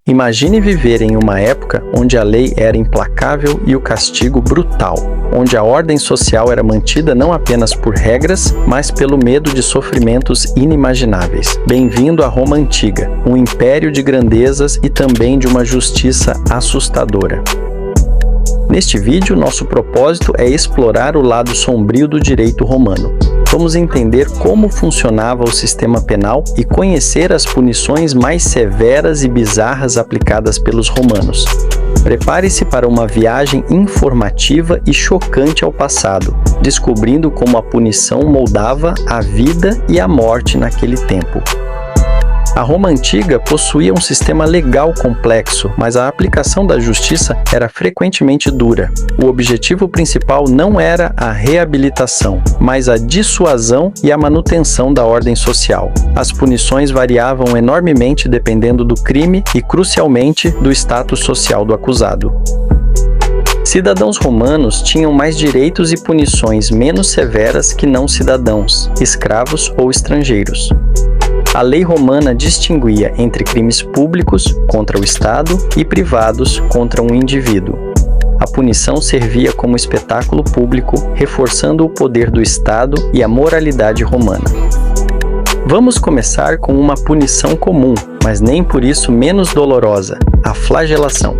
Imagine viver em uma época onde a lei era implacável e o castigo brutal, onde a ordem social era mantida não apenas por regras, mas pelo medo de sofrimentos inimagináveis. Bem-vindo à Roma Antiga, um império de grandezas e também de uma justiça assustadora. Neste vídeo, nosso propósito é explorar o lado sombrio do direito romano. Vamos entender como funcionava o sistema penal e conhecer as punições mais severas e bizarras aplicadas pelos romanos. Prepare-se para uma viagem informativa e chocante ao passado, descobrindo como a punição moldava a vida e a morte naquele tempo. A Roma Antiga possuía um sistema legal complexo, mas a aplicação da justiça era frequentemente dura. O objetivo principal não era a reabilitação, mas a dissuasão e a manutenção da ordem social. As punições variavam enormemente dependendo do crime e, crucialmente, do status social do acusado. Cidadãos romanos tinham mais direitos e punições menos severas que não cidadãos, escravos ou estrangeiros. A lei romana distinguia entre crimes públicos contra o Estado e privados contra um indivíduo. A punição servia como espetáculo público, reforçando o poder do Estado e a moralidade romana. Vamos começar com uma punição comum, mas nem por isso menos dolorosa: a flagelação.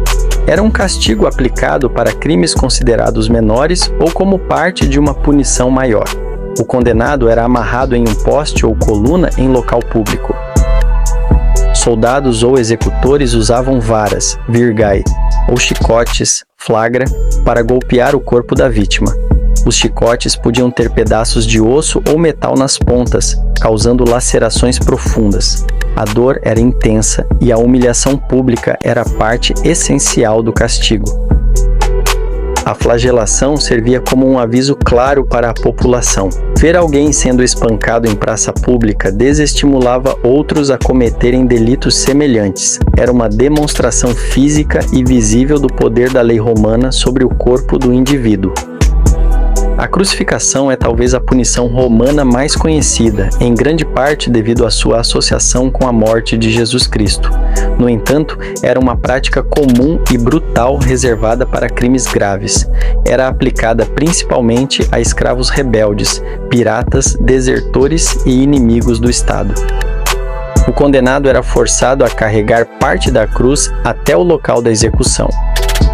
Era um castigo aplicado para crimes considerados menores ou como parte de uma punição maior. O condenado era amarrado em um poste ou coluna em local público. Soldados ou executores usavam varas, virgai, ou chicotes, flagra, para golpear o corpo da vítima. Os chicotes podiam ter pedaços de osso ou metal nas pontas, causando lacerações profundas. A dor era intensa e a humilhação pública era parte essencial do castigo. A flagelação servia como um aviso claro para a população. Ver alguém sendo espancado em praça pública desestimulava outros a cometerem delitos semelhantes. Era uma demonstração física e visível do poder da lei romana sobre o corpo do indivíduo. A crucificação é talvez a punição romana mais conhecida, em grande parte devido à sua associação com a morte de Jesus Cristo. No entanto, era uma prática comum e brutal reservada para crimes graves. Era aplicada principalmente a escravos rebeldes, piratas, desertores e inimigos do Estado. O condenado era forçado a carregar parte da cruz até o local da execução.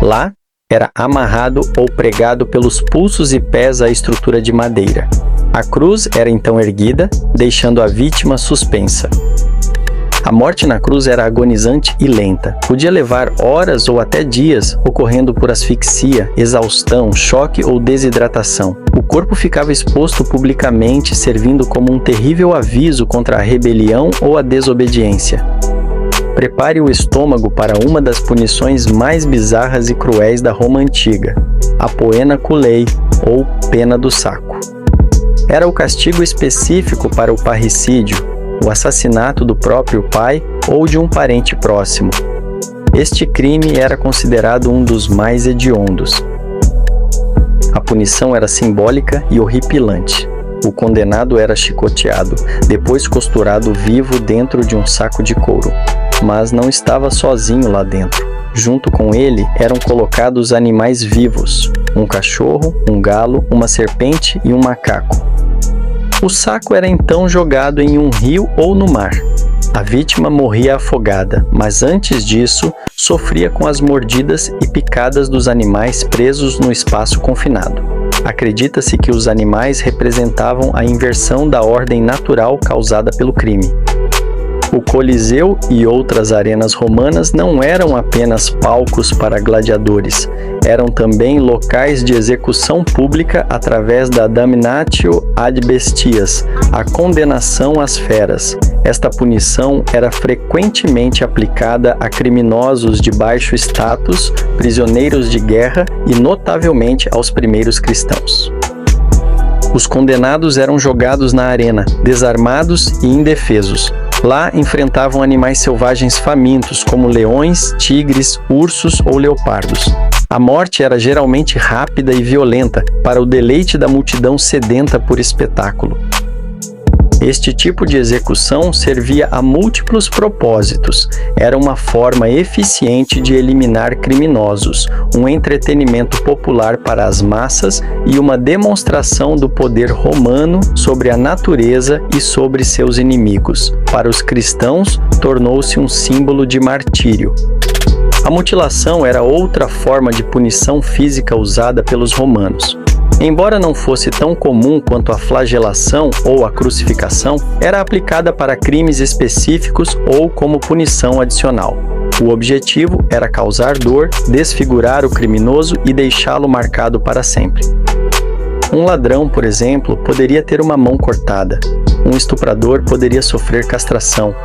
Lá, era amarrado ou pregado pelos pulsos e pés à estrutura de madeira. A cruz era então erguida, deixando a vítima suspensa. A morte na cruz era agonizante e lenta. Podia levar horas ou até dias, ocorrendo por asfixia, exaustão, choque ou desidratação. O corpo ficava exposto publicamente, servindo como um terrível aviso contra a rebelião ou a desobediência. Prepare o estômago para uma das punições mais bizarras e cruéis da Roma Antiga, a poena culei, ou pena do saco. Era o castigo específico para o parricídio, o assassinato do próprio pai ou de um parente próximo. Este crime era considerado um dos mais hediondos. A punição era simbólica e horripilante. O condenado era chicoteado, depois costurado vivo dentro de um saco de couro. Mas não estava sozinho lá dentro. Junto com ele eram colocados animais vivos: um cachorro, um galo, uma serpente e um macaco. O saco era então jogado em um rio ou no mar. A vítima morria afogada, mas antes disso, sofria com as mordidas e picadas dos animais presos no espaço confinado. Acredita-se que os animais representavam a inversão da ordem natural causada pelo crime. O Coliseu e outras arenas romanas não eram apenas palcos para gladiadores, eram também locais de execução pública através da damnatio ad bestias, a condenação às feras. Esta punição era frequentemente aplicada a criminosos de baixo status, prisioneiros de guerra e, notavelmente, aos primeiros cristãos. Os condenados eram jogados na arena, desarmados e indefesos. Lá enfrentavam animais selvagens famintos, como leões, tigres, ursos ou leopardos. A morte era geralmente rápida e violenta, para o deleite da multidão sedenta por espetáculo. Este tipo de execução servia a múltiplos propósitos. Era uma forma eficiente de eliminar criminosos, um entretenimento popular para as massas e uma demonstração do poder romano sobre a natureza e sobre seus inimigos. Para os cristãos, tornou-se um símbolo de martírio. A mutilação era outra forma de punição física usada pelos romanos. Embora não fosse tão comum quanto a flagelação ou a crucificação, era aplicada para crimes específicos ou como punição adicional. O objetivo era causar dor, desfigurar o criminoso e deixá-lo marcado para sempre. Um ladrão, por exemplo, poderia ter uma mão cortada. Um estuprador poderia sofrer castração.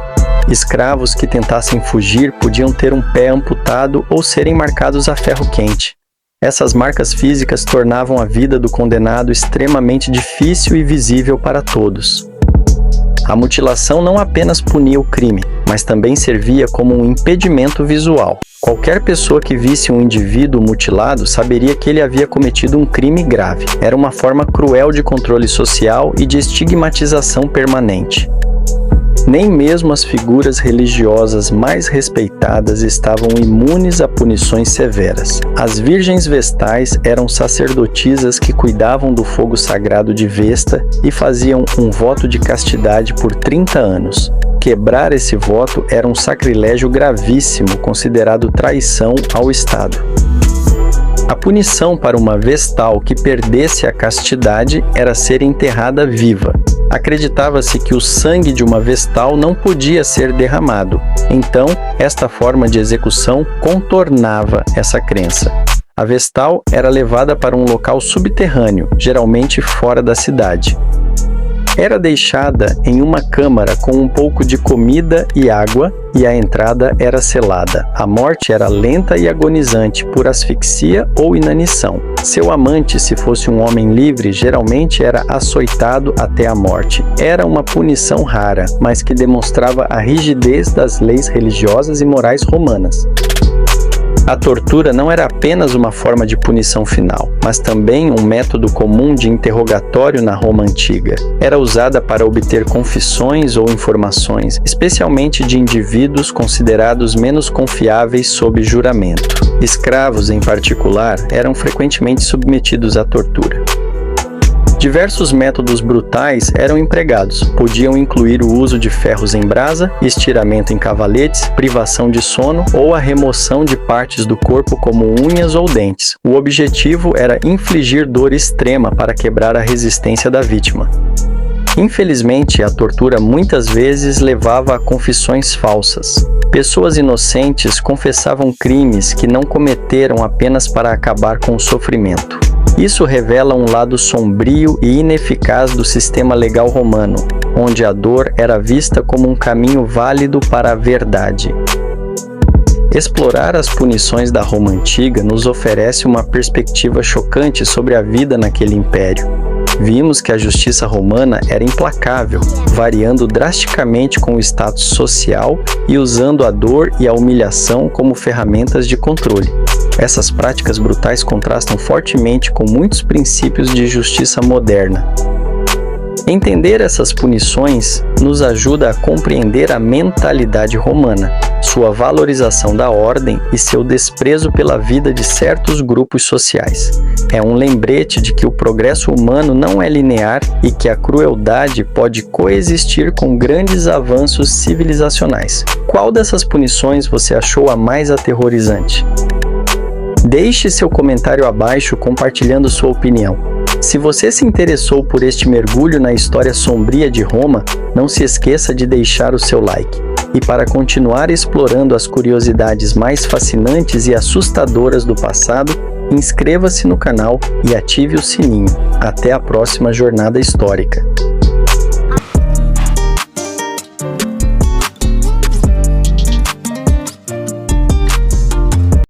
Escravos que tentassem fugir podiam ter um pé amputado ou serem marcados a ferro quente. Essas marcas físicas tornavam a vida do condenado extremamente difícil e visível para todos. A mutilação não apenas punia o crime, mas também servia como um impedimento visual. Qualquer pessoa que visse um indivíduo mutilado saberia que ele havia cometido um crime grave. Era uma forma cruel de controle social e de estigmatização permanente. Nem mesmo as figuras religiosas mais respeitadas estavam imunes a punições severas. As virgens vestais eram sacerdotisas que cuidavam do fogo sagrado de Vesta e faziam um voto de castidade por 30 anos. Quebrar esse voto era um sacrilégio gravíssimo, considerado traição ao Estado. A punição para uma vestal que perdesse a castidade era ser enterrada viva. Acreditava-se que o sangue de uma vestal não podia ser derramado. Então, esta forma de execução contornava essa crença. A vestal era levada para um local subterrâneo, geralmente fora da cidade. Era deixada em uma câmara com um pouco de comida e água e a entrada era selada. A morte era lenta e agonizante por asfixia ou inanição. Seu amante, se fosse um homem livre, geralmente era açoitado até a morte. Era uma punição rara, mas que demonstrava a rigidez das leis religiosas e morais romanas. A tortura não era apenas uma forma de punição final, mas também um método comum de interrogatório na Roma antiga. Era usada para obter confissões ou informações, especialmente de indivíduos considerados menos confiáveis sob juramento. Escravos, em particular, eram frequentemente submetidos à tortura. Diversos métodos brutais eram empregados. Podiam incluir o uso de ferros em brasa, estiramento em cavaletes, privação de sono ou a remoção de partes do corpo como unhas ou dentes. O objetivo era infligir dor extrema para quebrar a resistência da vítima. Infelizmente, a tortura muitas vezes levava a confissões falsas. Pessoas inocentes confessavam crimes que não cometeram apenas para acabar com o sofrimento. Isso revela um lado sombrio e ineficaz do sistema legal romano, onde a dor era vista como um caminho válido para a verdade. Explorar as punições da Roma antiga nos oferece uma perspectiva chocante sobre a vida naquele império. Vimos que a justiça romana era implacável, variando drasticamente com o status social e usando a dor e a humilhação como ferramentas de controle. Essas práticas brutais contrastam fortemente com muitos princípios de justiça moderna. Entender essas punições nos ajuda a compreender a mentalidade romana, sua valorização da ordem e seu desprezo pela vida de certos grupos sociais. É um lembrete de que o progresso humano não é linear e que a crueldade pode coexistir com grandes avanços civilizacionais. Qual dessas punições você achou a mais aterrorizante? Deixe seu comentário abaixo compartilhando sua opinião. Se você se interessou por este mergulho na história sombria de Roma, não se esqueça de deixar o seu like. E para continuar explorando as curiosidades mais fascinantes e assustadoras do passado, inscreva-se no canal e ative o sininho. Até a próxima jornada histórica.